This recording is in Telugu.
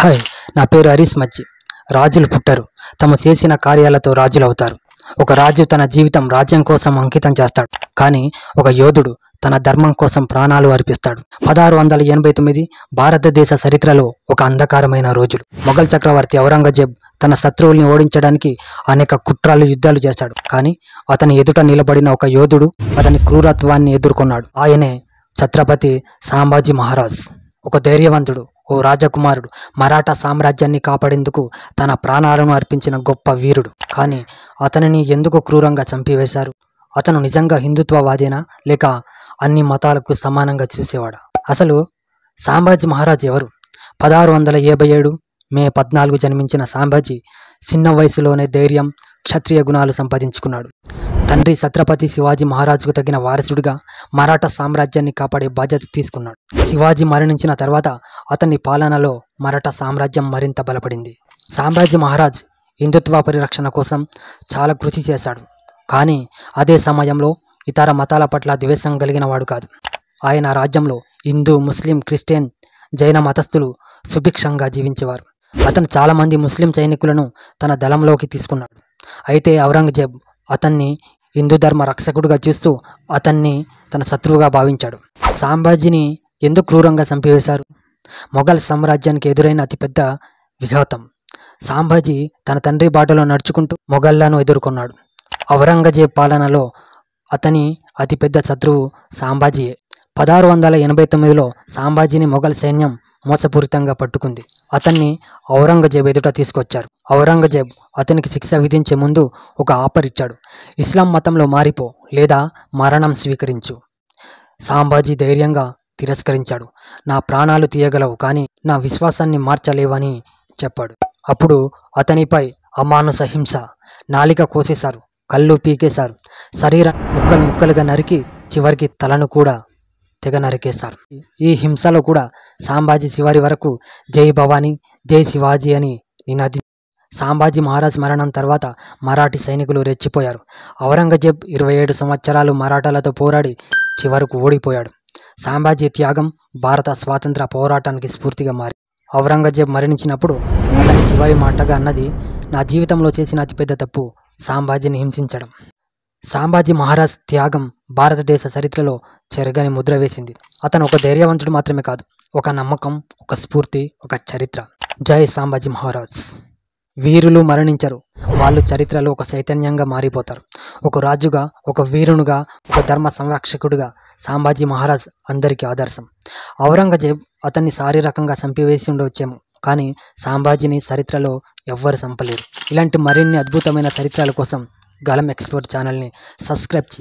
హాయ్, నా పేరు హరీష్ మచ్చి. రాజులు పుట్టరు, తమ చేసిన కార్యాలతో రాజులవుతారు. ఒక రాజు తన జీవితం రాజ్యం కోసం అంకితం చేస్తాడు, కానీ ఒక యోధుడు తన ధర్మం కోసం ప్రాణాలు అర్పిస్తాడు. 1689 భారతదేశ చరిత్రలో ఒక అంధకారమైన రోజులు. మొఘల్ చక్రవర్తి ఔరంగజేబ్ తన శత్రువుల్ని ఓడించడానికి అనేక కుట్రలు, యుద్ధాలు చేశాడు. కానీ అతని ఎదుట నిలబడిన ఒక యోధుడు అతని క్రూరత్వాన్ని ఎదుర్కొన్నాడు. ఆయనే ఛత్రపతి సంభాజీ మహారాజ్. ఒక ధైర్యవంతుడు, ఓ రాజకుమారుడు, మరాఠా సామ్రాజ్యాన్ని కాపాడేందుకు తన ప్రాణాలను అర్పించిన గొప్ప వీరుడు. కానీ అతనిని ఎందుకు క్రూరంగా చంపివేశారు? అతను నిజంగా హిందుత్వవాదేనా, లేక అన్ని మతాలకు సమానంగా చూసేవాడా? అసలు సంభాజీ మహారాజ్ ఎవరు? 1657 మే 14 జన్మించిన సంభాజీ చిన్న వయసులోనే ధైర్యం, క్షత్రియ గుణాలు సంపాదించుకున్నాడు. తండ్రి ఛత్రపతి శివాజీ మహారాజుకు తగిన వారసుడిగా మరాఠా సామ్రాజ్యాన్ని కాపాడే బాధ్యత తీసుకున్నాడు. శివాజీ మరణించిన తర్వాత అతని పాలనలో మరాఠా సామ్రాజ్యం మరింత బలపడింది. సంభాజీ మహారాజ్ హిందుత్వ పరిరక్షణ కోసం చాలా కృషి చేశాడు. కానీ అదే సమయంలో ఇతర మతాల పట్ల ద్వేషం కలిగిన వాడు కాదు. ఆయన రాజ్యంలో హిందూ, ముస్లిం, క్రిస్టియన్, జైన మతస్థులు సుభిక్షంగా జీవించేవారు. అతను చాలామంది ముస్లిం సైనికులను తన దళంలోకి తీసుకున్నాడు. అయితే ఔరంగజేబ్ అతన్ని హిందూ ధర్మ రక్షకుడుగా చూస్తూ అతన్ని తన శత్రువుగా భావించాడు. సంభాజీని ఎందుకు క్రూరంగా చంపివేశారు? మొఘల్ సామ్రాజ్యానికి ఎదురైన అతిపెద్ద విఘాతం. సంభాజీ తన తండ్రి బాటలో నడుచుకుంటూ మొఘళ్లను ఎదుర్కొన్నాడు. ఔరంగజేబ్ పాలనలో అతని అతిపెద్ద శత్రువు సంభాజీయే. 1689లో సంభాజీని మొఘల్ సైన్యం మోసపూరితంగా పట్టుకుంది. అతన్ని ఔరంగజేబ్ ఎదుట తీసుకొచ్చారు. ఔరంగజేబ్ అతనికి శిక్ష విధించే ముందు ఒక ఆఫర్ ఇచ్చాడు. ఇస్లాం మతంలో మారిపో, లేదా మరణం స్వీకరించు. సంభాజీ ధైర్యంగా తిరస్కరించాడు. నా ప్రాణాలు తీయగలవు, కానీ నా విశ్వాసాన్ని మార్చలేవని చెప్పాడు. అప్పుడు అతనిపై అమానుష హింస. నాలిక కోసేశారు, కళ్ళు పీకేశారు, శరీరం ముక్కలు ముక్కలుగా నరికి చివరికి తలను కూడా తెగ నరికేశారు. ఈ హింసలో కూడా సంభాజీ చివరి వరకు జై భవానీ, జై శివాజీ అని నినాది. సంభాజీ మహారాజ్ మరణం తర్వాత మరాఠీ సైనికులు రెచ్చిపోయారు. ఔరంగజేబ్ 27 సంవత్సరాలు మరాఠాలతో పోరాడి చివరకు ఓడిపోయాడు. సంభాజీ త్యాగం భారత స్వాతంత్ర పోరాటానికి స్ఫూర్తిగా మారి. ఔరంగజేబ్ మరణించినప్పుడు అతని చివరి మాటగా అన్నది, నా జీవితంలో చేసిన అతిపెద్ద తప్పు సంభాజీని హింసించడం. సంభాజీ మహారాజ్ త్యాగం భారతదేశ చరిత్రలో చెరగని ముద్ర వేసింది. అతను ఒక ధైర్యవంతుడు మాత్రమే కాదు, ఒక నమ్మకం, ఒక స్ఫూర్తి, ఒక చరిత్ర. జై సంభాజీ మహారాజ్. వీరులు మరణించరు, వాళ్ళు చరిత్రలో ఒక చైతన్యంగా మారిపోతారు. ఒక రాజుగా, ఒక వీరునుగా, ఒక ధర్మ సంరక్షకుడిగా సంభాజీ మహారాజ్ అందరికీ ఆదర్శం. ఔరంగజేబ్ అతన్ని శారీరకంగా చంపివేసి ఉండవచ్చేమో, కానీ సంభాజీని చరిత్రలో ఎవ్వరు చంపలేరు. ఇలాంటి మరిన్ని అద్భుతమైన చరిత్రల కోసం గలం ఎక్స్ప్లోర్ ఛానల్ని సబ్స్క్రైబ్ చేయండి.